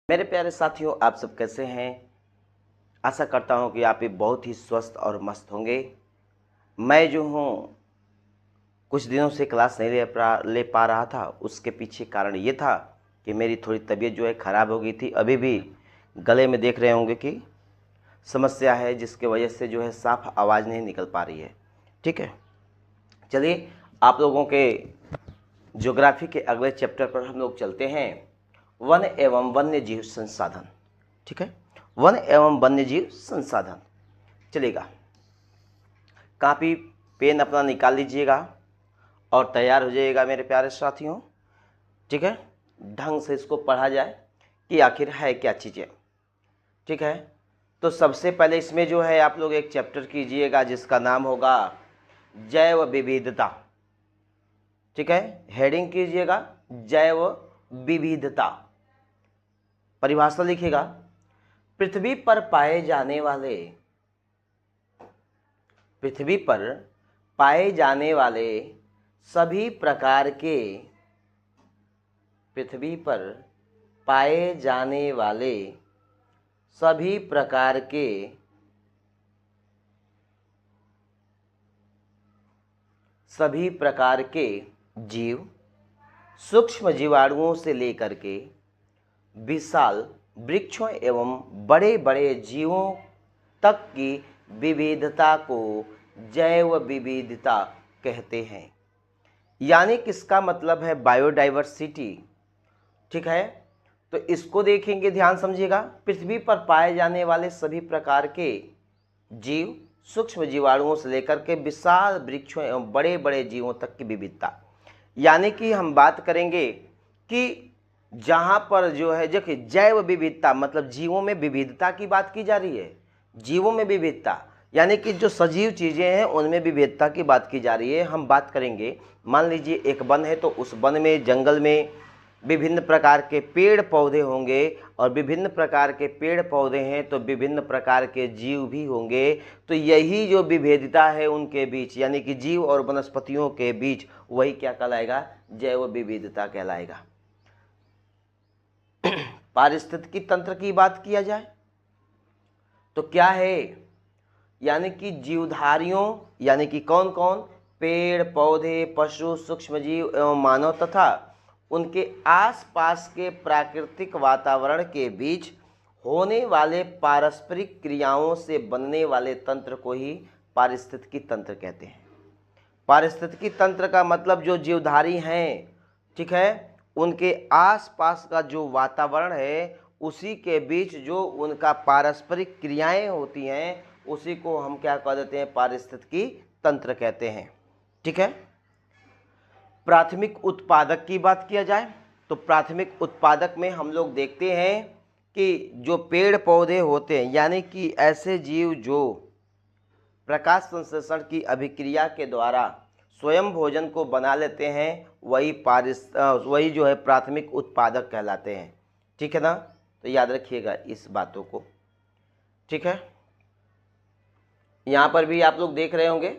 मेरे प्यारे साथियों, आप सब कैसे हैं। आशा करता हूं कि आप भी बहुत ही स्वस्थ और मस्त होंगे। मैं जो हूं कुछ दिनों से क्लास नहीं ले पा रहा था। उसके पीछे कारण ये था कि मेरी थोड़ी तबीयत जो है ख़राब हो गई थी। अभी भी गले में देख रहे होंगे कि समस्या है, जिसके वजह से जो है साफ आवाज़ नहीं निकल पा रही है। ठीक है, चलिए आप लोगों के ज्योग्राफी के अगले चैप्टर पर हम लोग चलते हैं। वन एवं वन्य जीव संसाधन। ठीक है, वन एवं वन्य जीव संसाधन। चलेगा, कापी पेन अपना निकाल लीजिएगा और तैयार हो जाइएगा मेरे प्यारे साथियों। ठीक है, ढंग से इसको पढ़ा जाए कि आखिर है क्या चीज़ें। ठीक है, तो सबसे पहले इसमें जो है आप लोग एक चैप्टर कीजिएगा जिसका नाम होगा जैव विविधता। ठीक है, हेडिंग कीजिएगा जैव विविधता। परिभाषा लिखिएगा, पृथ्वी पर पाए जाने वाले सभी प्रकार के जीव, सूक्ष्म जीवाणुओं से लेकर के विशाल वृक्षों एवं बड़े बड़े जीवों तक की विविधता को जैव विविधता कहते हैं। यानी किसका मतलब है बायोडाइवर्सिटी। ठीक है, तो इसको देखेंगे, ध्यान समझिएगा। पृथ्वी पर पाए जाने वाले सभी प्रकार के जीव, सूक्ष्म जीवाणुओं से लेकर के विशाल वृक्षों एवं बड़े बड़े जीवों तक की विविधता। यानी कि हम बात करेंगे कि जहाँ पर जो है, देखिए जैव विविधता मतलब जीवों में विविधता की बात की जा रही है। जीवों में विविधता यानी कि जो सजीव चीज़ें हैं उनमें विविधता की बात की जा रही है। हम बात करेंगे, मान लीजिए एक वन है तो उस वन में, जंगल में विभिन्न प्रकार के पेड़ पौधे होंगे, और विभिन्न प्रकार के पेड़ पौधे हैं तो विभिन्न प्रकार के जीव भी होंगे। तो यही जो विविधता है उनके बीच, यानी कि जीव और वनस्पतियों के बीच, वही क्या कहलाएगा, जैव विविधता कहलाएगा। पारिस्थितिकी तंत्र की बात किया जाए तो क्या है, यानी कि जीवधारियों, यानी कि कौन कौन, पेड़ पौधे, पशु, सूक्ष्मजीव एवं मानव तथा उनके आसपास के प्राकृतिक वातावरण के बीच होने वाले पारस्परिक क्रियाओं से बनने वाले तंत्र को ही पारिस्थितिकी तंत्र कहते हैं। पारिस्थितिकी तंत्र का मतलब जो जीवधारी हैं, ठीक है, उनके आसपास का जो वातावरण है उसी के बीच जो उनका पारस्परिक क्रियाएं होती हैं उसी को हम क्या कह देते हैं, पारिस्थितिकी तंत्र कहते हैं। ठीक है, प्राथमिक उत्पादक की बात किया जाए तो प्राथमिक उत्पादक में हम लोग देखते हैं कि जो पेड़ पौधे होते हैं, यानी कि ऐसे जीव जो प्रकाश संश्लेषण की अभिक्रिया के द्वारा स्वयं भोजन को बना लेते हैं, वही जो है प्राथमिक उत्पादक कहलाते हैं। ठीक है ना, तो याद रखिएगा इस बातों को। ठीक है, यहाँ पर भी आप लोग देख रहे होंगे,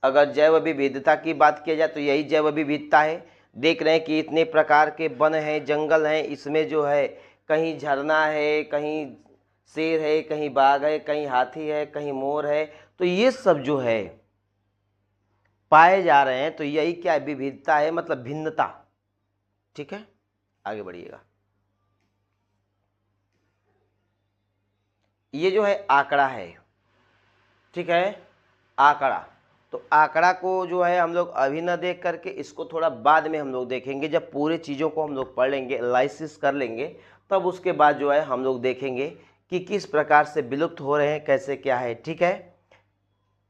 अगर जैव विविधता की बात किया जाए तो यही जैव विविधता है। देख रहे हैं कि इतने प्रकार के वन हैं, जंगल हैं, इसमें जो है कहीं झरना है, कहीं शेर है, कहीं बाघ है, कहीं हाथी है, कहीं मोर है, तो ये सब जो है पाए जा रहे हैं। तो यही क्या विविधता है, मतलब भिन्नता। ठीक है, आगे बढ़िएगा। ये जो है आंकड़ा है, ठीक है, आंकड़ा। तो आंकड़ा को जो है हम लोग अभी न देख करके इसको थोड़ा बाद में हम लोग देखेंगे, जब पूरे चीज़ों को हम लोग पढ़ लेंगे, एनालिसिस कर लेंगे, तब उसके बाद जो है हम लोग देखेंगे कि किस प्रकार से विलुप्त हो रहे हैं, कैसे क्या है। ठीक है,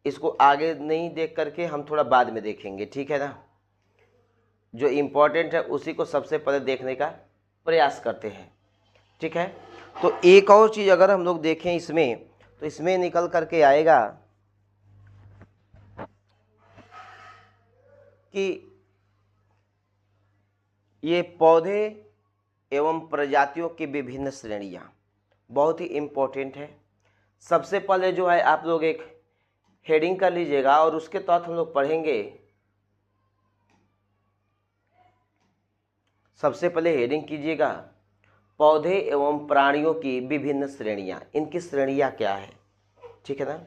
इसको आगे नहीं देख करके हम थोड़ा बाद में देखेंगे। ठीक है ना, जो इम्पोर्टेंट है उसी को सबसे पहले देखने का प्रयास करते हैं। ठीक है, तो एक और चीज़ अगर हम लोग देखें इसमें, तो इसमें निकल करके आएगा कि ये पौधे एवं प्रजातियों की विभिन्न श्रेणियाँ बहुत ही इम्पोर्टेंट है। सबसे पहले जो है आप लोग एक हेडिंग कर लीजिएगा और उसके तहत हम लोग पढ़ेंगे। सबसे पहले हेडिंग कीजिएगा पौधे एवं प्राणियों की विभिन्न श्रेणियां, इनकी श्रेणियां क्या है, ठीक है ना।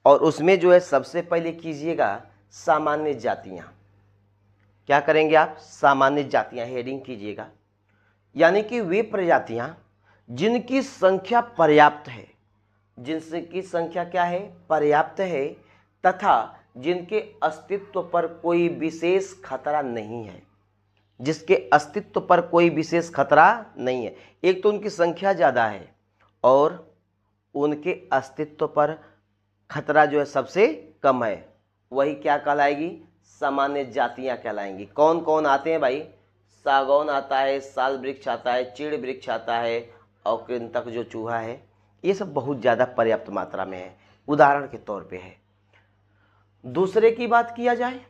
और उसमें जो है सबसे पहले कीजिएगा सामान्य जातियां। क्या करेंगे आप, सामान्य जातियां हेडिंग कीजिएगा, यानी कि वे प्रजातियां जिनकी संख्या पर्याप्त है, जिनकी संख्या क्या है, पर्याप्त है, तथा जिनके अस्तित्व पर कोई विशेष खतरा नहीं है, जिसके अस्तित्व पर कोई विशेष खतरा नहीं है। एक तो उनकी संख्या ज़्यादा है और उनके अस्तित्व पर खतरा जो है सबसे कम है, वही क्या कहलाएगी, सामान्य जातियां कहलाएंगी। कौन कौन आते हैं भाई, सागौन आता है, साल वृक्ष आता है, चीड़ वृक्ष आता है, और कृंतक जो चूहा है, ये सब बहुत ज़्यादा पर्याप्त मात्रा में है, उदाहरण के तौर पे है। दूसरे की बात किया जाए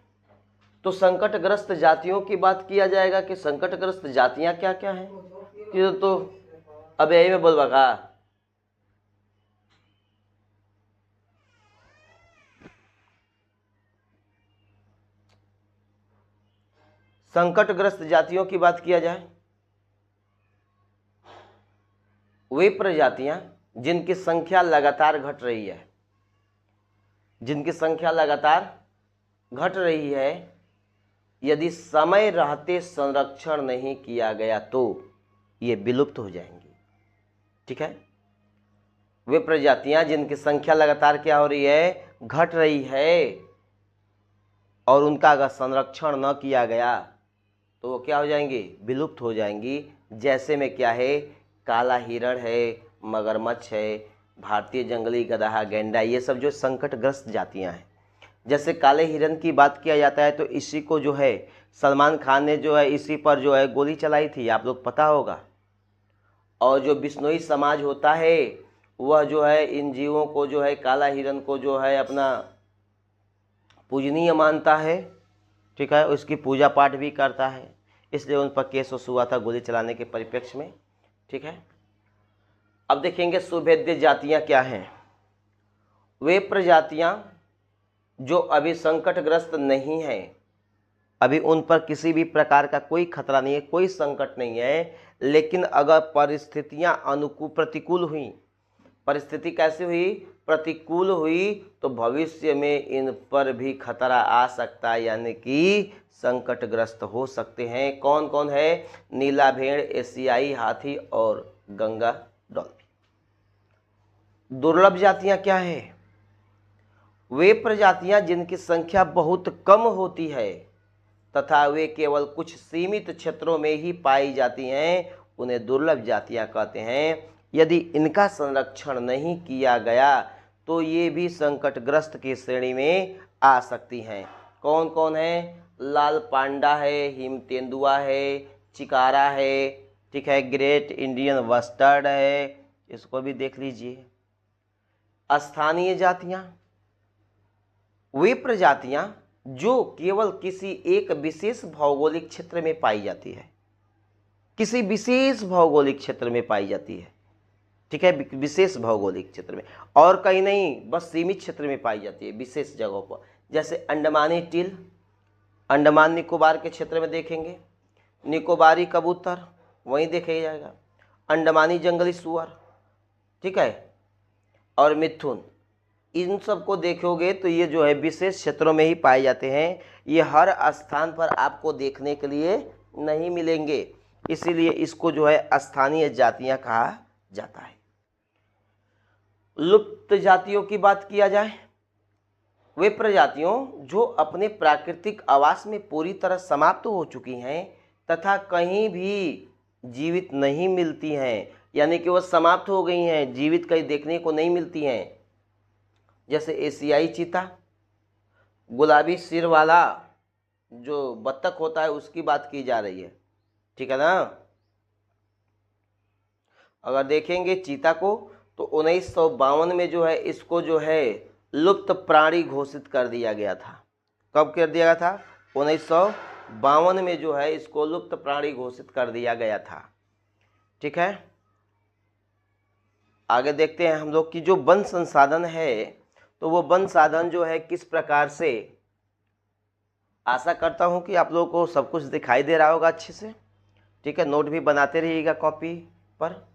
तो संकटग्रस्त जातियों की बात किया जाएगा कि संकटग्रस्त जातियां क्या क्या हैं। ये तो अब यही में बोल बगा, संकटग्रस्त जातियों की बात किया जाए, वे प्रजातियां जिनकी संख्या लगातार घट रही है, जिनकी संख्या लगातार घट रही है, यदि समय रहते संरक्षण नहीं किया गया तो ये विलुप्त हो जाएंगी, ठीक है। वे प्रजातियां जिनकी संख्या लगातार क्या हो रही है, घट रही है, और उनका अगर संरक्षण न किया गया तो वो क्या हो जाएंगी, विलुप्त हो जाएंगी। जैसे में क्या है, काला हिरण है, मगरमच्छ है, भारतीय जंगली गदहा, गैंडा, ये सब जो संकटग्रस्त जातियां हैं। जैसे काले हिरण की बात किया जाता है तो इसी को जो है सलमान खान ने जो है इसी पर जो है गोली चलाई थी, आप लोग पता होगा। और जो बिश्नोई समाज होता है वह जो है इन जीवों को जो है, काला हिरण को जो है अपना पूजनीय मानता है, ठीक है, उसकी पूजा पाठ भी करता है, इसलिए उन पर केस हुआ था गोली चलाने के परिप्रेक्ष्य में, ठीक है। अब देखेंगे सुभेद्य जातियां क्या हैं। वे प्रजातियां जो अभी संकटग्रस्त नहीं हैं, अभी उन पर किसी भी प्रकार का कोई खतरा नहीं है, कोई संकट नहीं है, लेकिन अगर परिस्थितियां प्रतिकूल हुई, परिस्थिति कैसी हुई, प्रतिकूल हुई, तो भविष्य में इन पर भी खतरा आ सकता है, यानी कि संकटग्रस्त हो सकते हैं। कौन कौन है, नीला भेड़, एशियाई हाथी और गंगा डॉल्फिन। दुर्लभ जातियां क्या है, वे प्रजातियां जिनकी संख्या बहुत कम होती है तथा वे केवल कुछ सीमित क्षेत्रों में ही पाई जाती हैं, उन्हें दुर्लभ जातियां कहते हैं। यदि इनका संरक्षण नहीं किया गया तो ये भी संकटग्रस्त की श्रेणी में आ सकती हैं। कौन कौन है, लाल पांडा है, हिम तेंदुआ है, चिकारा है, ठीक है, ग्रेट इंडियन बस्टर्ड है, इसको भी देख लीजिए। स्थानीय जातियां, वे प्रजातियां जो केवल किसी एक विशेष भौगोलिक क्षेत्र में पाई जाती है, किसी विशेष भौगोलिक क्षेत्र में पाई जाती है, ठीक है, विशेष भौगोलिक क्षेत्र में, और कहीं नहीं, बस सीमित क्षेत्र में पाई जाती है, विशेष जगहों पर। जैसे अंडमानी टील, अंडमान निकोबार के क्षेत्र में देखेंगे, निकोबारी कबूतर वहीं देखा जाएगा, अंडमानी जंगली सुअर, ठीक है, और मिथुन, इन सब को देखोगे तो ये जो है विशेष क्षेत्रों में ही पाए जाते हैं, ये हर स्थान पर आपको देखने के लिए नहीं मिलेंगे, इसीलिए इसको जो है स्थानीय जातियां कहा जाता है। लुप्त जातियों की बात किया जाए, वे प्रजातियों जो अपने प्राकृतिक आवास में पूरी तरह समाप्त हो चुकी हैं तथा कहीं भी जीवित नहीं मिलती हैं, यानी कि वह समाप्त हो गई हैं, जीवित कहीं देखने को नहीं मिलती हैं। जैसे एशियाई चीता, गुलाबी सिर वाला जो बत्तख होता है उसकी बात की जा रही है, ठीक है ना। अगर देखेंगे चीता को तो 1952 में जो है इसको जो है लुप्त प्राणी घोषित कर दिया गया था। कब कर दिया गया था, 1952 में जो है इसको लुप्त प्राणी घोषित कर दिया गया था, ठीक है। आगे देखते हैं हम लोग की जो वन संसाधन है, तो वो वन साधन जो है किस प्रकार से, आशा करता हूं कि आप लोगों को सब कुछ दिखाई दे रहा होगा अच्छे से, ठीक है। नोट भी बनाते रहिएगा कॉपी पर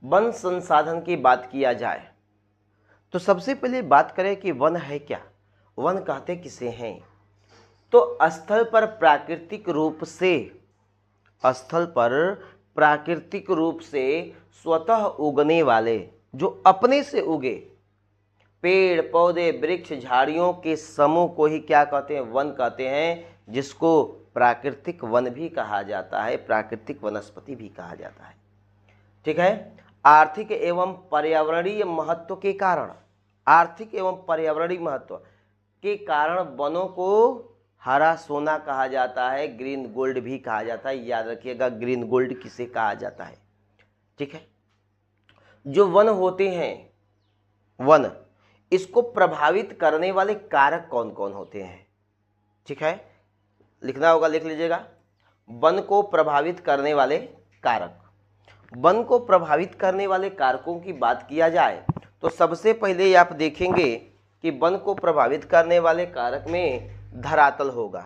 वन संसाधन की बात किया जाए तो सबसे पहले बात करें कि वन है क्या, वन कहते किसे हैं। तो स्थल पर प्राकृतिक रूप से स्वतः उगने वाले, जो अपने से उगे पेड़ पौधे वृक्ष झाड़ियों के समूह को ही क्या कहते हैं, वन कहते हैं, जिसको प्राकृतिक वन भी कहा जाता है, प्राकृतिक वनस्पति भी कहा जाता है। ठीक है। आर्थिक एवं पर्यावरणीय महत्व के कारण, वनों को हरा सोना कहा जाता है, ग्रीन गोल्ड भी कहा जाता है। याद रखिएगा ग्रीन गोल्ड किसे कहा जाता है। ठीक है। जो वन होते हैं, वन, इसको प्रभावित करने वाले कारक कौन कौन होते हैं। ठीक है, लिखना होगा, लिख लीजिएगा। वन को प्रभावित करने वाले कारक। वन को प्रभावित करने वाले कारकों की बात किया जाए तो सबसे पहले आप देखेंगे कि वन को प्रभावित करने वाले कारक में धरातल होगा।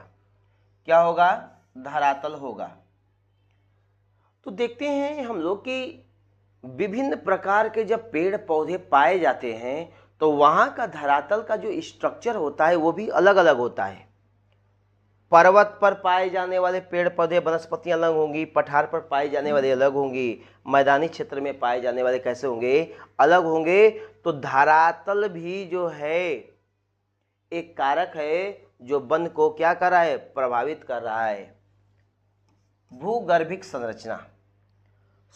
क्या होगा? धरातल होगा। तो देखते हैं हम लोग कि विभिन्न प्रकार के जब पेड़ पौधे पाए जाते हैं तो वहाँ का धरातल का जो स्ट्रक्चर होता है वो भी अलग अलग होता है। पर्वत पर पाए जाने वाले पेड़ पौधे वनस्पतियाँ अलग होंगी, पठार पर पाए जाने वाले अलग होंगी, मैदानी क्षेत्र में पाए जाने वाले कैसे होंगे? अलग होंगे। तो धरातल भी जो है एक कारक है जो वन को क्या कर रहा है? प्रभावित कर रहा है। भूगर्भिक संरचना,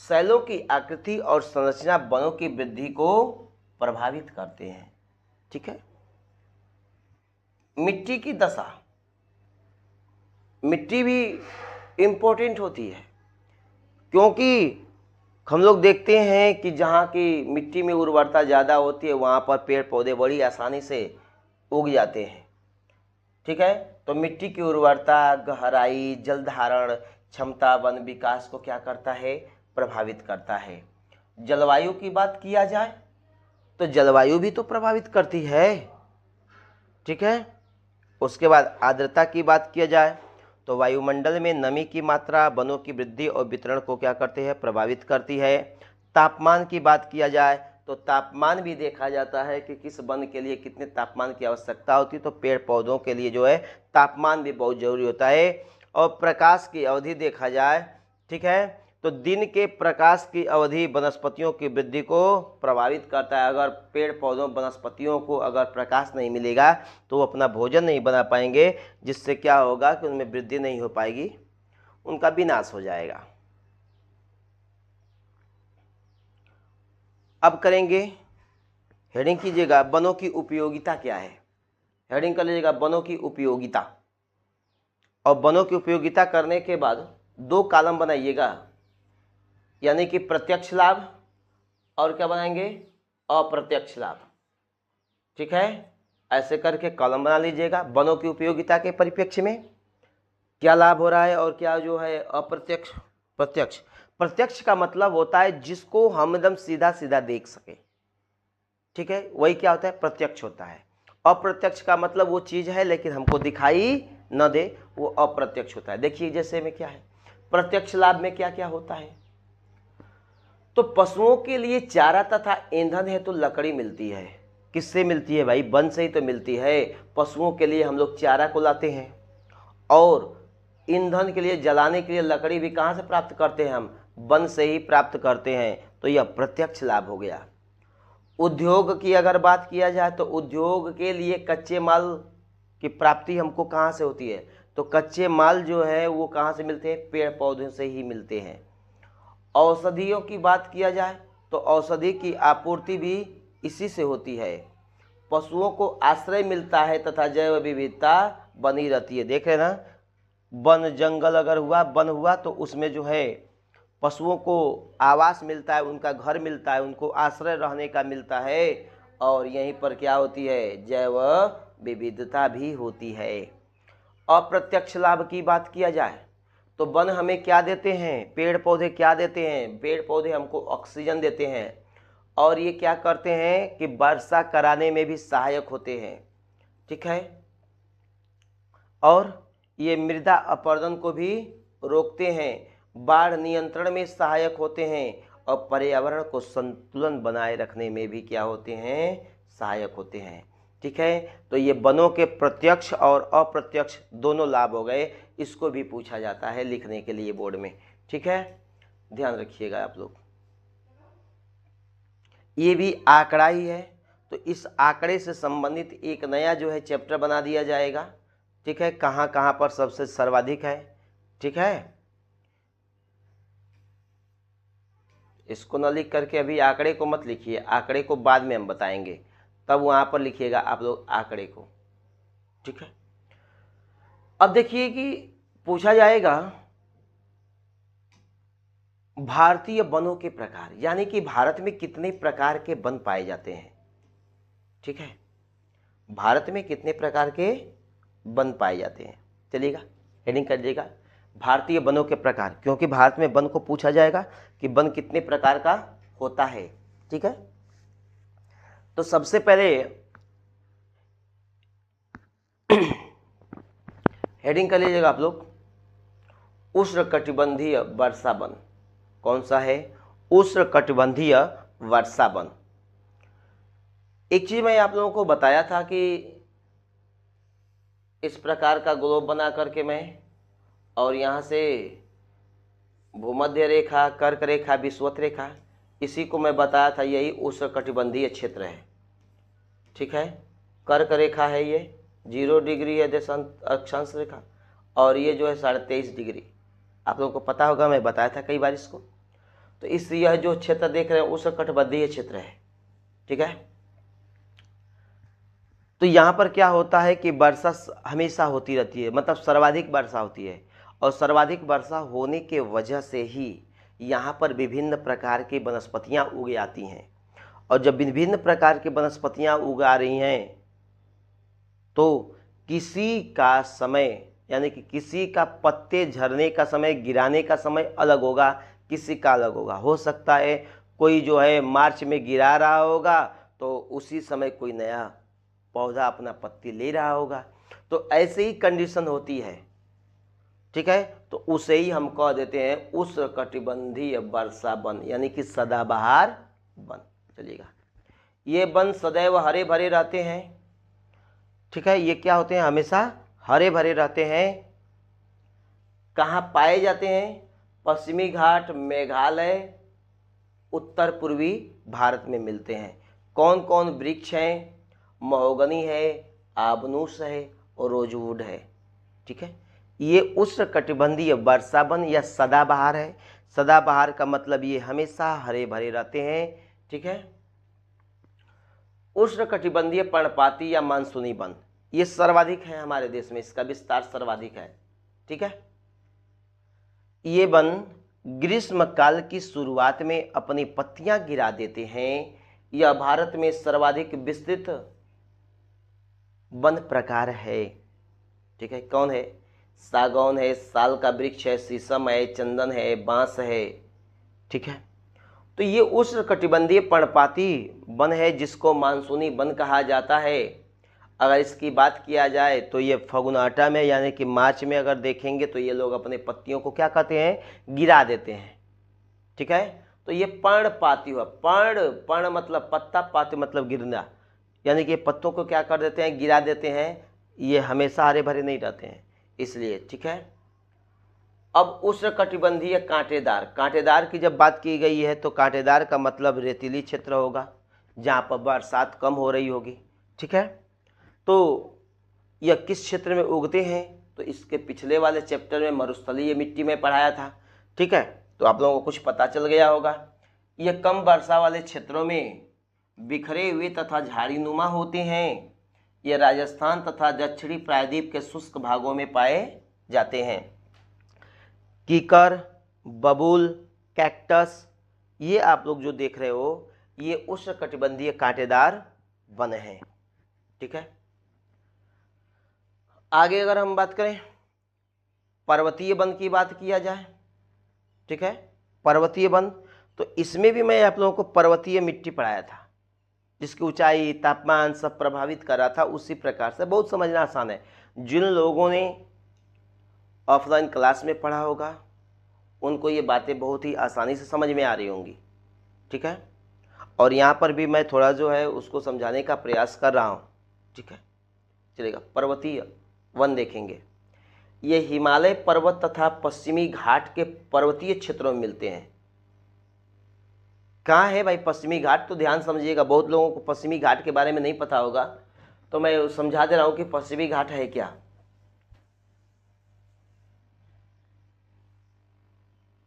शैलों की आकृति और संरचना वनों की वृद्धि को प्रभावित करते हैं। ठीक है। मिट्टी की दशा, मिट्टी भी इम्पोर्टेंट होती है, क्योंकि हम लोग देखते हैं कि जहाँ की मिट्टी में उर्वरता ज़्यादा होती है वहाँ पर पेड़ पौधे बड़ी आसानी से उग जाते हैं। ठीक है। तो मिट्टी की उर्वरता, गहराई, जल धारण क्षमता वन विकास को क्या करता है? प्रभावित करता है। जलवायु की बात किया जाए तो जलवायु भी तो प्रभावित करती है। ठीक है। उसके बाद आर्द्रता की बात किया जाए तो वायुमंडल में नमी की मात्रा वनों की वृद्धि और वितरण को क्या करते हैं? प्रभावित करती है। तापमान की बात किया जाए तो तापमान भी देखा जाता है कि किस वन के लिए कितने तापमान की आवश्यकता होती है। तो पेड़ पौधों के लिए जो है तापमान भी बहुत ज़रूरी होता है। और प्रकाश की अवधि देखा जाए, ठीक है, तो दिन के प्रकाश की अवधि वनस्पतियों की वृद्धि को प्रभावित करता है। अगर पेड़ पौधों वनस्पतियों को अगर प्रकाश नहीं मिलेगा तो वो अपना भोजन नहीं बना पाएंगे, जिससे क्या होगा कि उनमें वृद्धि नहीं हो पाएगी, उनका विनाश हो जाएगा। अब करेंगे, हेडिंग कीजिएगा, वनों की उपयोगिता क्या है। हेडिंग कर लीजिएगा वनों की उपयोगिता। और वनों की उपयोगिता करने के बाद 2 कॉलम बनाइएगा, यानी कि प्रत्यक्ष लाभ और क्या बनाएंगे? अप्रत्यक्ष लाभ। ठीक है। ऐसे करके कॉलम बना लीजिएगा। वनों की उपयोगिता के परिप्रेक्ष्य में क्या लाभ हो रहा है और क्या जो है अप्रत्यक्ष। प्रत्यक्ष, प्रत्यक्ष का मतलब होता है जिसको हम एकदम सीधा सीधा देख सके। ठीक है, वही क्या होता है? प्रत्यक्ष होता है। अप्रत्यक्ष का मतलब वो चीज़ है लेकिन हमको दिखाई न दे, वो अप्रत्यक्ष होता है। देखिए जैसे में क्या है, प्रत्यक्ष लाभ में क्या क्या होता है। तो पशुओं के लिए चारा तथा ईंधन है तो लकड़ी मिलती है। किससे मिलती है भाई? वन से ही तो मिलती है। पशुओं के लिए हम लोग चारा को लाते हैं और ईंधन के लिए, जलाने के लिए लकड़ी भी कहाँ से प्राप्त करते हैं? हम वन से ही प्राप्त करते हैं। तो यह प्रत्यक्ष लाभ हो गया। उद्योग की अगर बात किया जाए तो उद्योग के लिए कच्चे माल की प्राप्ति हमको कहाँ से होती है? तो कच्चे माल जो है वो कहाँ से मिलते हैं? पेड़ पौधों से ही मिलते हैं। औषधियों की बात किया जाए तो औषधि की आपूर्ति भी इसी से होती है। पशुओं को आश्रय मिलता है तथा जैव विविधता बनी रहती है। देख रहे ना, वन जंगल अगर हुआ, वन हुआ तो उसमें जो है पशुओं को आवास मिलता है, उनका घर मिलता है, उनको आश्रय रहने का मिलता है। और यहीं पर क्या होती है? जैव विविधता भी होती है। अप्रत्यक्ष लाभ की बात किया जाए तो वन हमें क्या देते हैं? पेड़ पौधे क्या देते हैं? पेड़ पौधे हमको ऑक्सीजन देते हैं और ये क्या करते हैं कि वर्षा कराने में भी सहायक होते हैं। ठीक है। और ये मृदा अपरदन को भी रोकते हैं बाढ़ नियंत्रण में सहायक होते हैं और पर्यावरण को संतुलन बनाए रखने में भी क्या होते हैं, सहायक होते हैं। ठीक है, तो ये वनों के प्रत्यक्ष और अप्रत्यक्ष दोनों लाभ हो गए, इसको भी पूछा जाता है लिखने के लिए बोर्ड में। ठीक है, ध्यान रखिएगा आप लोग। ये भी आंकड़ा ही है, तो इस आंकड़े से संबंधित एक नया जो है चैप्टर बना दिया जाएगा। ठीक है, कहाँ कहाँ पर सबसे सर्वाधिक है। ठीक है, इसको न लिख करके अभी आंकड़े को मत लिखिए, आंकड़े को बाद में हम बताएंगे, तब वहाँ पर लिखिएगा आप लोग आंकड़े को। ठीक है, अब देखिए कि पूछा जाएगा भारतीय वनों के प्रकार, यानी कि भारत में कितने प्रकार के वन पाए जाते हैं। ठीक है, भारत में कितने प्रकार के वन पाए जाते हैं, चलिएगा हेडिंग कर दीजिएगा भारतीय वनों के प्रकार, क्योंकि भारत में वन को पूछा जाएगा कि वन कितने प्रकार का होता है। ठीक है, तो सबसे पहले हेडिंग कर लीजिएगा आप लोग उष्णकटिबंधीय वर्षा वन। कौन सा है, उष्णकटिबंधीय वर्षा वन। एक चीज मैं आप लोगों को बताया था कि इस प्रकार का ग्लोब बना करके मैं, और यहाँ से भूमध्य रेखा, कर्क रेखा, विषुवत रेखा, इसी को मैं बताया था, यही उष्णकटिबंधीय क्षेत्र है। ठीक है, कर्क रेखा है, ये 0 डिग्री है देशांत अक्षांश रेखा, और ये जो है 23.5 डिग्री। आप लोगों को पता होगा, मैं बताया था कई बार इसको। तो इस यह जो क्षेत्र देख रहे हैं उष्णकटिबंधीय क्षेत्र है। ठीक है, तो यहाँ पर क्या होता है कि वर्षा हमेशा होती रहती है, मतलब सर्वाधिक वर्षा होती है, और सर्वाधिक वर्षा होने के वजह से ही यहाँ पर विभिन्न प्रकार की वनस्पतियाँ उग आती हैं। और जब विभिन्न प्रकार की वनस्पतियाँ उग आ रही हैं तो किसी का समय, यानी कि किसी का पत्ते झड़ने का समय, गिराने का समय अलग होगा, किसी का अलग होगा। हो सकता है कोई जो है मार्च में गिरा रहा होगा तो उसी समय कोई नया पौधा अपना पत्ती ले रहा होगा। तो ऐसे ही कंडीशन होती है। ठीक है, तो उसे ही हम कह देते हैं उष्णकटिबंधीय वर्षा वन, यानी कि सदाबहार वन। चलिएगा, ये वन सदैव हरे भरे रहते हैं। ठीक है, ये क्या होते हैं, हमेशा हरे भरे रहते हैं। कहाँ पाए जाते हैं, पश्चिमी घाट, मेघालय, उत्तर पूर्वी भारत में मिलते हैं। कौन कौन वृक्ष हैं, महोगनी है, आबनूस है और रोजवुड है। ठीक है, ये उष्णकटिबंधीय वर्षा वन या सदाबहार है। सदाबहार का मतलब ये हमेशा हरे भरे रहते हैं। ठीक है, उष्णकटिबंधीय पर्णपाती या मानसूनी वन, ये सर्वाधिक है हमारे देश में, इसका विस्तार सर्वाधिक है। ठीक है, ये वन ग्रीष्म काल की शुरुआत में अपनी पत्तियां गिरा देते हैं। यह भारत में सर्वाधिक विस्तृत वन प्रकार है। ठीक है, कौन है, सागौन है, साल का वृक्ष है, शीशम है, चंदन है, बांस है। ठीक है, तो ये उष्णकटिबंधीय पर्णपाती वन है जिसको मानसूनी वन कहा जाता है। अगर इसकी बात किया जाए तो ये फगुनाटा में, यानी कि मार्च में अगर देखेंगे तो ये लोग अपने पत्तियों को क्या कहते हैं, गिरा देते हैं। ठीक है, तो ये पर्णपाती हुआ, पर्ण मतलब पत्ता, पाती मतलब गिरना, यानी कि पत्तों को क्या कर देते हैं, गिरा देते हैं। ये हमेशा हरे भरे नहीं रहते हैं, इसलिए। ठीक है, अब उष्णकटिबंधीय कांटेदार, कांटेदार की जब बात की गई है तो कांटेदार का मतलब रेतीली क्षेत्र होगा जहाँ पर बरसात कम हो रही होगी। ठीक है, तो यह किस क्षेत्र में उगते हैं, तो इसके पिछले वाले चैप्टर में मरुस्थलीय मिट्टी में पढ़ाया था। ठीक है, तो आप लोगों को कुछ पता चल गया होगा। यह कम वर्षा वाले क्षेत्रों में बिखरे हुए तथा झाड़ीनुमा होते हैं। यह राजस्थान तथा दक्षिणी प्रायद्वीप के शुष्क भागों में पाए जाते हैं। कीकर, बबूल, कैक्टस, ये आप लोग जो देख रहे हो ये उष्णकटिबंधीय कांटेदार वन हैं। ठीक है, आगे अगर हम बात करें पर्वतीय वन की बात किया जाए। ठीक है, पर्वतीय वन, तो इसमें भी मैं आप लोगों को पर्वतीय मिट्टी पढ़ाया था जिसकी ऊंचाई, तापमान सब प्रभावित कर रहा था। उसी प्रकार से बहुत समझना आसान है। जिन लोगों ने ऑफलाइन क्लास में पढ़ा होगा उनको ये बातें बहुत ही आसानी से समझ में आ रही होंगी। ठीक है, और यहाँ पर भी मैं थोड़ा जो है उसको समझाने का प्रयास कर रहा हूँ। ठीक है, चलेगा। पर्वतीय वन देखेंगे, ये हिमालय पर्वत तथा पश्चिमी घाट के पर्वतीय क्षेत्रों में मिलते हैं। कहाँ है भाई पश्चिमी घाट? तो ध्यान समझिएगा, बहुत लोगों को पश्चिमी घाट के बारे में नहीं पता होगा, तो मैं समझा दे रहा हूँ कि पश्चिमी घाट है क्या।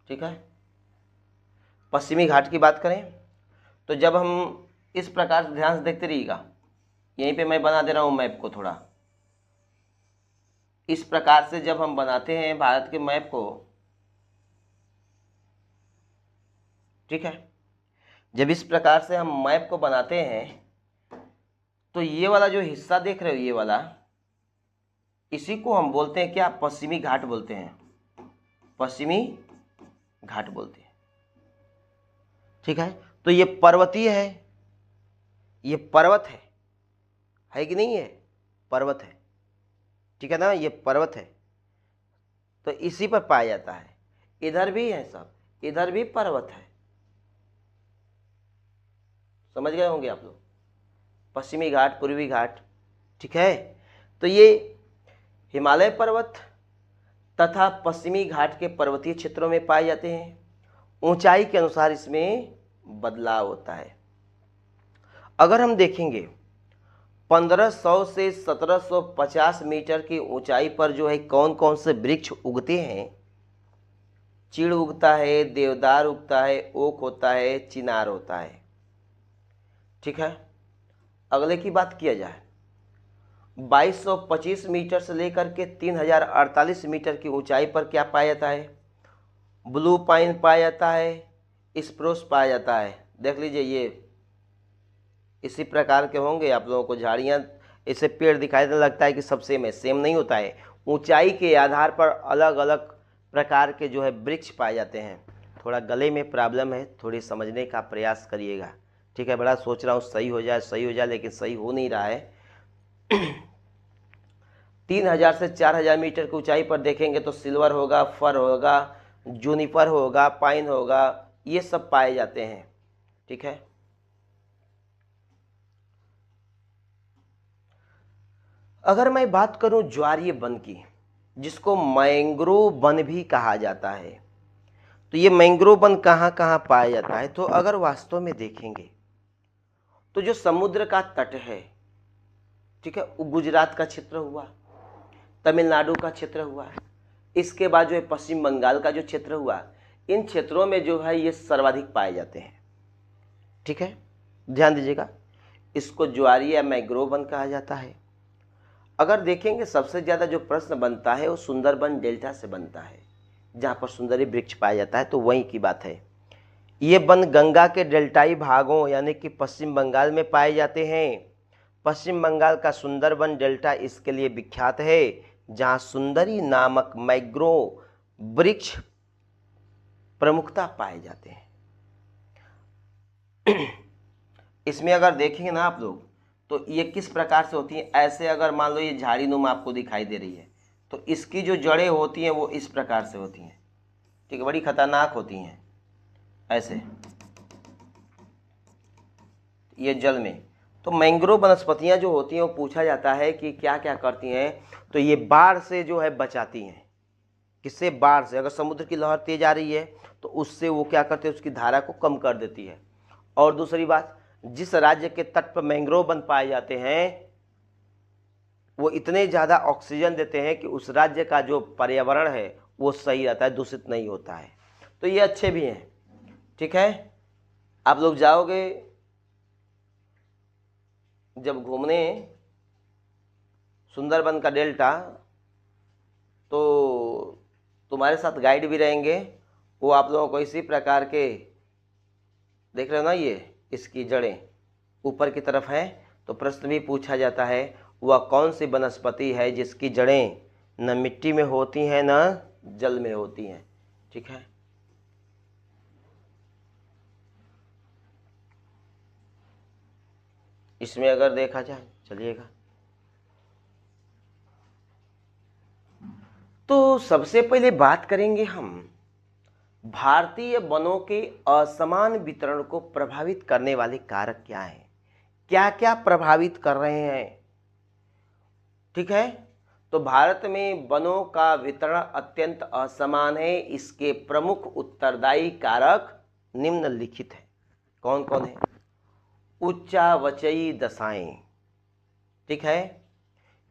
ठीक है, पश्चिमी घाट की बात करें तो जब हम इस प्रकार से ध्यान से देखते रहिएगा, यहीं पे मैं बना दे रहा हूँ मैप को थोड़ा। इस प्रकार से जब हम बनाते हैं भारत के मैप को, ठीक है, जब इस प्रकार से हम मैप को बनाते हैं तो ये वाला जो हिस्सा देख रहे हो, ये वाला, इसी को हम बोलते हैं क्या? पश्चिमी घाट बोलते हैं, पश्चिमी घाट बोलते हैं। ठीक है, तो ये पर्वतीय है, ये पर्वत है कि नहीं है? पर्वत है, ठीक है ना, ये पर्वत है, तो इसी पर पाया जाता है। इधर भी है सब, इधर भी पर्वत है, समझ गए होंगे आप लोग, पश्चिमी घाट, पूर्वी घाट। ठीक है, तो ये हिमालय पर्वत तथा पश्चिमी घाट के पर्वतीय क्षेत्रों में पाए जाते हैं। ऊंचाई के अनुसार इसमें बदलाव होता है। अगर हम देखेंगे 1500 से 1750 मीटर की ऊंचाई पर जो है कौन कौन से वृक्ष उगते हैं? चीड़ उगता है, देवदार उगता है, ओक होता है, चिनार होता है। ठीक है, अगले की बात किया जाए, 2225 मीटर से लेकर के 3048 मीटर की ऊंचाई पर क्या पाया जाता है? ब्लू पाइन पाया जाता है, स्प्रूस पाया जाता है। देख लीजिए, ये इसी प्रकार के होंगे आप लोगों को झाड़ियाँ, इससे पेड़ दिखाई देने लगता है कि सब सेम है, सेम नहीं होता है। ऊंचाई के आधार पर अलग अलग प्रकार के जो है वृक्ष पाए जाते हैं। थोड़ा गले में प्रॉब्लम है, थोड़ी समझने का प्रयास करिएगा। ठीक है, बड़ा सोच रहा हूँ सही हो जाए, लेकिन सही हो नहीं रहा है। 3000 से 4000 मीटर की ऊंचाई पर देखेंगे तो सिल्वर होगा, फर होगा, जूनिपर होगा, पाइन होगा, ये सब पाए जाते हैं। ठीक है, अगर मैं बात करूं ज्वारीय वन की, जिसको मैंग्रोव वन भी कहा जाता है, तो ये मैंग्रोव वन कहाँ कहाँ पाया जाता है? तो अगर वास्तव में देखेंगे तो जो समुद्र का तट है, ठीक है, वो गुजरात का क्षेत्र हुआ, तमिलनाडु का क्षेत्र हुआ, इसके बाद जो है पश्चिम बंगाल का जो क्षेत्र हुआ, इन क्षेत्रों में जो है ये सर्वाधिक पाए जाते हैं। ठीक है, ध्यान दीजिएगा, इसको ज्वारीय या मैंग्रोव वन कहा जाता है। अगर देखेंगे सबसे ज़्यादा जो प्रश्न बनता है वो सुंदरबन डेल्टा से बनता है, जहाँ पर सुंदरी वृक्ष पाया जाता है, तो वहीं की बात है। ये वन गंगा के डेल्टाई भागों यानी कि पश्चिम बंगाल में पाए जाते हैं। पश्चिम बंगाल का सुंदरबन डेल्टा इसके लिए विख्यात है, जहाँ सुंदरी नामक मैंग्रोव वृक्ष प्रमुखता पाए जाते हैं। इसमें अगर देखेंगे ना आप लोग, तो ये किस प्रकार से होती हैं? ऐसे अगर मान लो ये झाड़ी नुमा आपको दिखाई दे रही है, तो इसकी जो जड़ें होती हैं वो इस प्रकार से होती हैं। ठीक है, बड़ी खतरनाक होती हैं ऐसे, ये जल में। तो मैंग्रोव वनस्पतियां जो होती हैं वो पूछा जाता है कि क्या क्या करती हैं, तो ये बाढ़ से जो है बचाती हैं। किससे? बाढ़ से। अगर समुद्र की लहर तेज आ रही है तो उससे वो क्या करते हैं, उसकी धारा को कम कर देती है। और दूसरी बात, जिस राज्य के तट पर मैंग्रोव वन पाए जाते हैं वो इतने ज़्यादा ऑक्सीजन देते हैं कि उस राज्य का जो पर्यावरण है वो सही रहता है, दूषित नहीं होता है। तो ये अच्छे भी हैं। ठीक है, आप लोग जाओगे जब घूमने सुंदरबन का डेल्टा, तो तुम्हारे साथ गाइड भी रहेंगे, वो आप लोगों को इसी प्रकार के, देख रहे हो ना, ये इसकी जड़ें ऊपर की तरफ है। तो प्रश्न भी पूछा जाता है, वह कौन सी वनस्पति है जिसकी जड़ें न मिट्टी में होती हैं न जल में होती हैं। ठीक है, इसमें अगर देखा जाए, चलिएगा, तो सबसे पहले बात करेंगे हम भारतीय वनों के असमान वितरण को प्रभावित करने वाले कारक क्या हैं, क्या क्या प्रभावित कर रहे हैं। ठीक है, तो भारत में वनों का वितरण अत्यंत असमान है। इसके प्रमुख उत्तरदायी कारक निम्नलिखित हैं। कौन कौन है? उच्चावचयी दशाएं। ठीक है,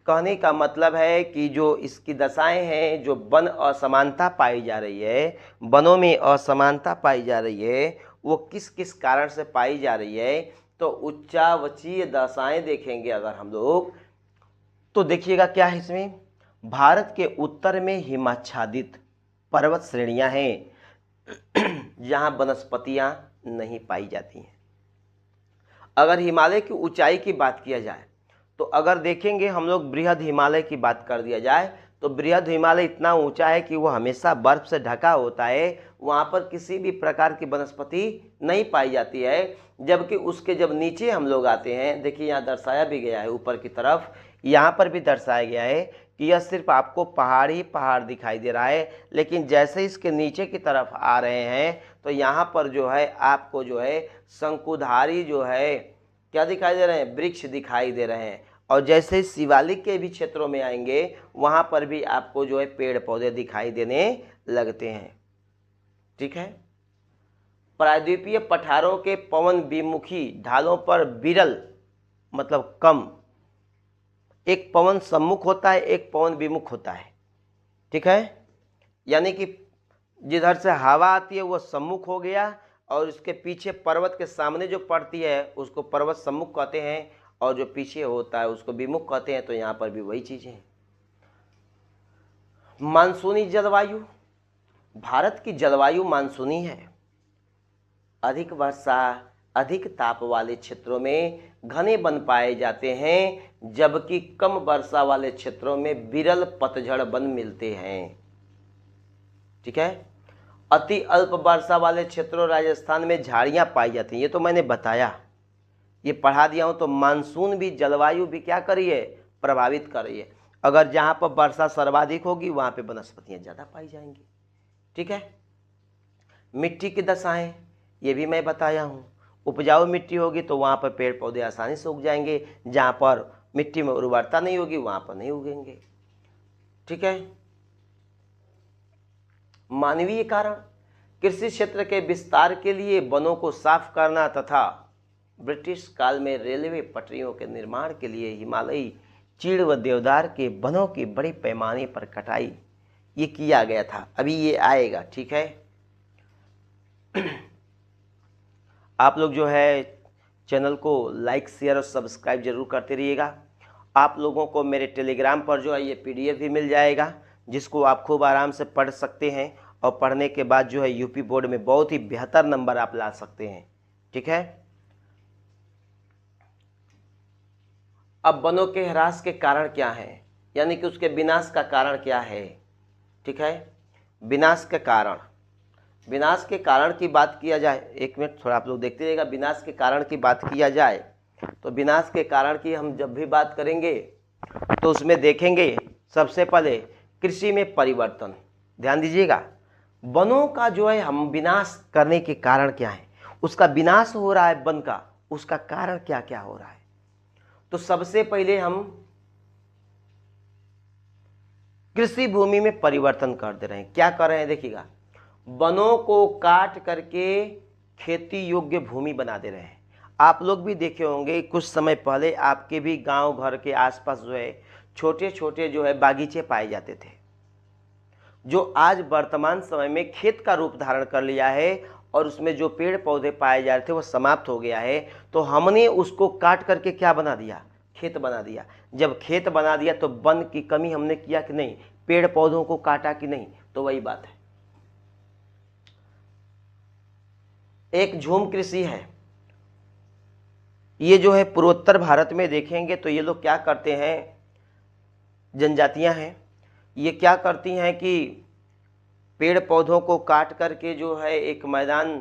कहने का मतलब है कि जो इसकी दशाएं हैं, जो वन असमानता पाई जा रही है, वनों में असमानता पाई जा रही है, वो किस किस कारण से पाई जा रही है। तो उच्चावचीय दशाएं देखेंगे अगर हम लोग, तो देखिएगा क्या है इसमें। भारत के उत्तर में हिमाच्छादित पर्वत श्रेणियां हैं जहां वनस्पतियां नहीं पाई जाती हैं। अगर हिमालय की ऊंचाई की बात किया जाए तो अगर देखेंगे हम लोग, बृहद हिमालय की बात कर दिया जाए तो बृहद हिमालय इतना ऊंचा है कि वो हमेशा बर्फ से ढका होता है, वहाँ पर किसी भी प्रकार की वनस्पति नहीं पाई जाती है। जबकि उसके जब नीचे हम लोग आते हैं, देखिए यहाँ दर्शाया भी गया है ऊपर की तरफ, यहाँ पर भी दर्शाया गया है कि यह सिर्फ आपको पहाड़ ही पहाड़ दिखाई दे रहा है, लेकिन जैसे इसके नीचे की तरफ आ रहे हैं तो यहाँ पर जो है आपको जो है शंकुधारी जो है क्या दिखाई दे रहे हैं, वृक्ष दिखाई दे रहे हैं। और जैसे शिवालिक के भी क्षेत्रों में आएंगे वहाँ पर भी आपको जो है पेड़ पौधे दिखाई देने लगते हैं। ठीक है, प्रायद्वीपीय पठारों के पवन विमुखी ढालों पर विरल मतलब कम, एक पवन सम्मुख होता है, एक पवन विमुख होता है। ठीक है, यानी कि जिधर से हवा आती है वो सम्मुख हो गया, और उसके पीछे पर्वत के सामने जो पड़ती है उसको पर्वत सम्मुख कहते हैं, और जो पीछे होता है उसको विमुख कहते हैं। तो यहाँ पर भी वही चीज़ें हैं। मानसूनी जलवायु, भारत की जलवायु मानसूनी है। अधिक वर्षा, अधिक ताप वाले क्षेत्रों में घने वन पाए जाते हैं, जबकि कम वर्षा वाले क्षेत्रों में विरल पतझड़ वन मिलते हैं। ठीक है, अति अल्प वर्षा वाले क्षेत्रों राजस्थान में झाड़ियां पाई जाती हैं। ये तो मैंने बताया, ये पढ़ा दिया हूँ। तो मानसून भी, जलवायु भी क्या करी है, प्रभावित कर रही है। अगर जहाँ पर वर्षा सर्वाधिक होगी वहाँ पे वनस्पतियाँ ज़्यादा पाई जाएंगी। ठीक है, मिट्टी की दशाएं, ये भी मैं बताया हूँ। उपजाऊ मिट्टी होगी तो वहाँ पर पेड़ पौधे आसानी से उग जाएंगे, जहाँ पर मिट्टी में उर्वरता नहीं होगी वहाँ पर नहीं उगेंगे। ठीक है, मानवीय कारण, कृषि क्षेत्र के विस्तार के लिए वनों को साफ करना तथा ब्रिटिश काल में रेलवे पटरियों के निर्माण के लिए हिमालयी चीड़ व देवदार के वनों की बड़े पैमाने पर कटाई ये किया गया था। अभी ये आएगा। ठीक है, आप लोग जो है चैनल को लाइक शेयर और सब्सक्राइब जरूर करते रहिएगा। आप लोगों को मेरे टेलीग्राम पर जो है ये PDF भी मिल जाएगा, जिसको आप खूब आराम से पढ़ सकते हैं, और पढ़ने के बाद जो है यूपी बोर्ड में बहुत ही बेहतर नंबर आप ला सकते हैं। ठीक है, अब वनों के ह्रास के कारण क्या हैं, यानी कि उसके विनाश का कारण क्या है। ठीक है, विनाश के कारण, विनाश के कारण की बात किया जाए, एक मिनट थोड़ा आप लोग देखते रहिएगा। विनाश के कारण की बात किया जाए तो विनाश के कारण की हम जब भी बात करेंगे तो उसमें देखेंगे सबसे पहले कृषि में परिवर्तन। ध्यान दीजिएगा, वनों का जो है हम विनाश करने के कारण क्या है, उसका विनाश हो रहा है वन का, उसका कारण क्या क्या हो रहा है। तो सबसे पहले हम कृषि भूमि में परिवर्तन कर दे रहे हैं। क्या कर रहे हैं देखिएगा, वनों को काट करके खेती योग्य भूमि बना दे रहे हैं। आप लोग भी देखे होंगे कुछ समय पहले आपके भी गांव घर के आसपास जो है छोटे छोटे जो है बागीचे पाए जाते थे, जो आज वर्तमान समय में खेत का रूप धारण कर लिया है, और उसमें जो पेड़ पौधे पाए जा रहे थे वो समाप्त हो गया है। तो हमने उसको काट करके क्या बना दिया, खेत बना दिया। जब खेत बना दिया तो वन की कमी हमने किया कि नहीं, पेड़ पौधों को काटा कि नहीं। तो वही बात है, एक झूम कृषि है। ये जो है पूर्वोत्तर भारत में देखेंगे तो ये लोग क्या करते हैं, जनजातियां हैं, ये क्या करती हैं कि पेड़ पौधों को काट करके जो है एक मैदान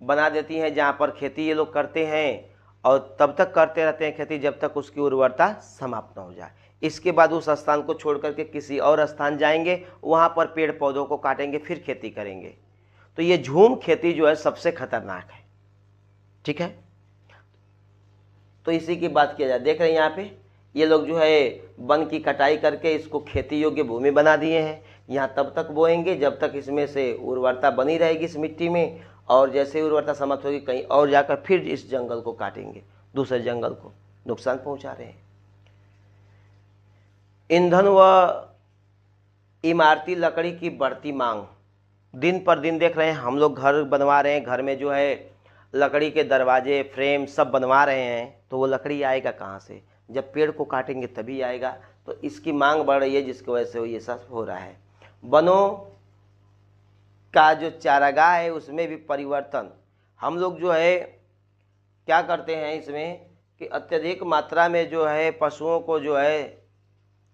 बना देती हैं जहाँ पर खेती ये लोग करते हैं, और तब तक करते रहते हैं खेती जब तक उसकी उर्वरता समाप्त न हो जाए। इसके बाद उस स्थान को छोड़ करके किसी और स्थान जाएंगे, वहाँ पर पेड़ पौधों को काटेंगे, फिर खेती करेंगे। तो ये झूम खेती जो है सबसे खतरनाक है। ठीक है, तो इसी की बात किया जाए। देख रहे हैं यहाँ पे ये लोग जो है वन की कटाई करके इसको खेती योग्य भूमि बना दिए हैं। यहाँ तब तक बोएंगे जब तक इसमें से उर्वरता बनी रहेगी इस मिट्टी में, और जैसे उर्वरता समाप्त होगी कहीं और जाकर फिर इस जंगल को काटेंगे, दूसरे जंगल को नुकसान पहुंचा रहे हैं। ईंधन व इमारती लकड़ी की बढ़ती मांग, दिन पर दिन देख रहे हैं हम लोग घर बनवा रहे हैं, घर में जो है लकड़ी के दरवाजे फ्रेम सब बनवा रहे हैं, तो वो लकड़ी आएगा कहाँ से? जब पेड़ को काटेंगे तभी आएगा। तो इसकी मांग बढ़ रही है जिसकी वजह से ये सब हो रहा है। वनों का जो चारागाह है उसमें भी परिवर्तन, हम लोग जो है क्या करते हैं इसमें कि अत्यधिक मात्रा में जो है पशुओं को जो है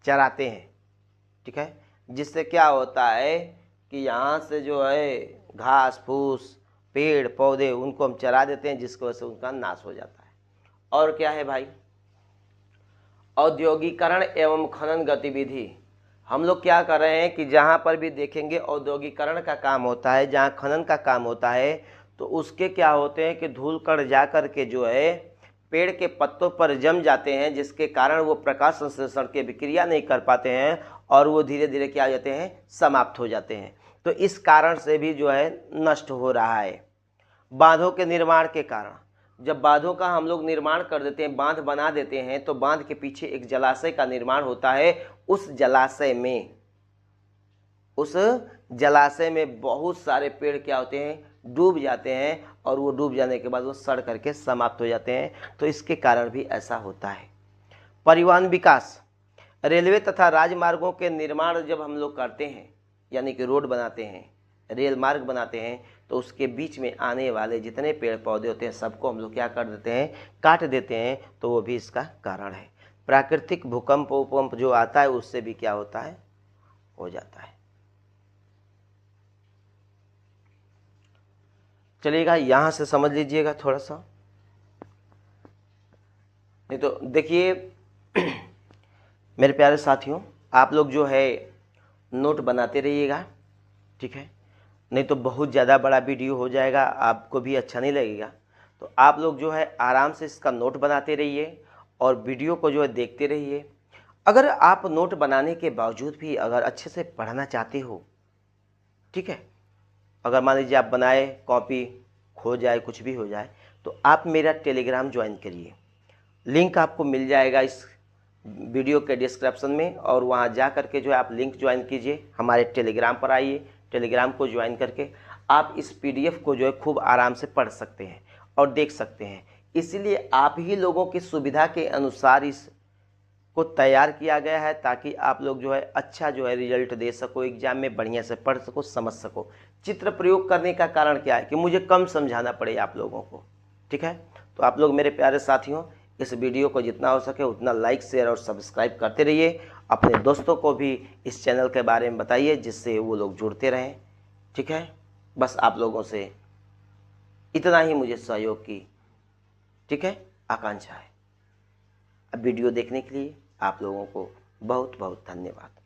चराते हैं। ठीक है, जिससे क्या होता है कि यहाँ से जो है घास फूस पेड़ पौधे उनको हम चरा देते हैं, जिसकी वजह से उनका नाश हो जाता है। और क्या है भाई? औद्योगिकरण एवं खनन गतिविधि, हम लोग क्या कर रहे हैं कि जहाँ पर भी देखेंगे औद्योगिकरण का काम होता है, जहाँ खनन का काम होता है, तो उसके क्या होते हैं कि धूल कण जा कर के जो है पेड़ के पत्तों पर जम जाते हैं, जिसके कारण वो प्रकाश संश्लेषण की विक्रिया नहीं कर पाते हैं और वो धीरे धीरे क्या हो जाते हैं? समाप्त हो जाते हैं। तो इस कारण से भी जो है नष्ट हो रहा है। बांधों के निर्माण के कारण, जब बांधों का हम लोग निर्माण कर देते हैं, बांध बना देते हैं, तो बांध के पीछे एक जलाशय का निर्माण होता है। उस जलाशय में बहुत सारे पेड़ क्या होते हैं? डूब जाते हैं, और वो डूब जाने के बाद वो सड़ करके समाप्त हो जाते हैं। तो इसके कारण भी ऐसा होता है। परिवहन विकास, रेलवे तथा राजमार्गों के निर्माण जब हम लोग करते हैं, यानी कि रोड बनाते हैं, रेल मार्ग बनाते हैं, तो उसके बीच में आने वाले जितने पेड़ पौधे होते हैं सबको हम लोग क्या कर देते हैं? काट देते हैं। तो वो भी इसका कारण है। प्राकृतिक भूकंप उपकंप जो आता है उससे भी क्या होता है? हो जाता है। चलिएगा यहाँ से समझ लीजिएगा थोड़ा सा, नहीं तो देखिए मेरे प्यारे साथियों, आप लोग जो है नोट बनाते रहिएगा। ठीक है, नहीं तो बहुत ज़्यादा बड़ा वीडियो हो जाएगा, आपको भी अच्छा नहीं लगेगा। तो आप लोग जो है आराम से इसका नोट बनाते रहिए और वीडियो को जो है देखते रहिए। अगर आप नोट बनाने के बावजूद भी अगर अच्छे से पढ़ना चाहते हो, ठीक है, अगर मान लीजिए आप बनाए कॉपी खो जाए कुछ भी हो जाए, तो आप मेरा टेलीग्राम ज्वाइन करिए। लिंक आपको मिल जाएगा इस वीडियो के डिस्क्रिप्शन में, और वहाँ जा करके जो है आप लिंक ज्वाइन कीजिए, हमारे टेलीग्राम पर आइए। टेलीग्राम को ज्वाइन करके आप इस पीडीएफ को जो है खूब आराम से पढ़ सकते हैं और देख सकते हैं। इसलिए आप ही लोगों की सुविधा के अनुसार इस को तैयार किया गया है, ताकि आप लोग जो है अच्छा जो है रिजल्ट दे सको, एग्जाम में बढ़िया से पढ़ सको, समझ सको। चित्र प्रयोग करने का कारण क्या है कि मुझे कम समझाना पड़े आप लोगों को। ठीक है, तो आप लोग मेरे प्यारे साथियों इस वीडियो को जितना हो सके उतना लाइक शेयर और सब्सक्राइब करते रहिए। अपने दोस्तों को भी इस चैनल के बारे में बताइए, जिससे वो लोग जुड़ते रहें। ठीक है, बस आप लोगों से इतना ही मुझे सहयोग की, ठीक है, आकांक्षा है। अब वीडियो देखने के लिए आप लोगों को बहुत बहुत धन्यवाद।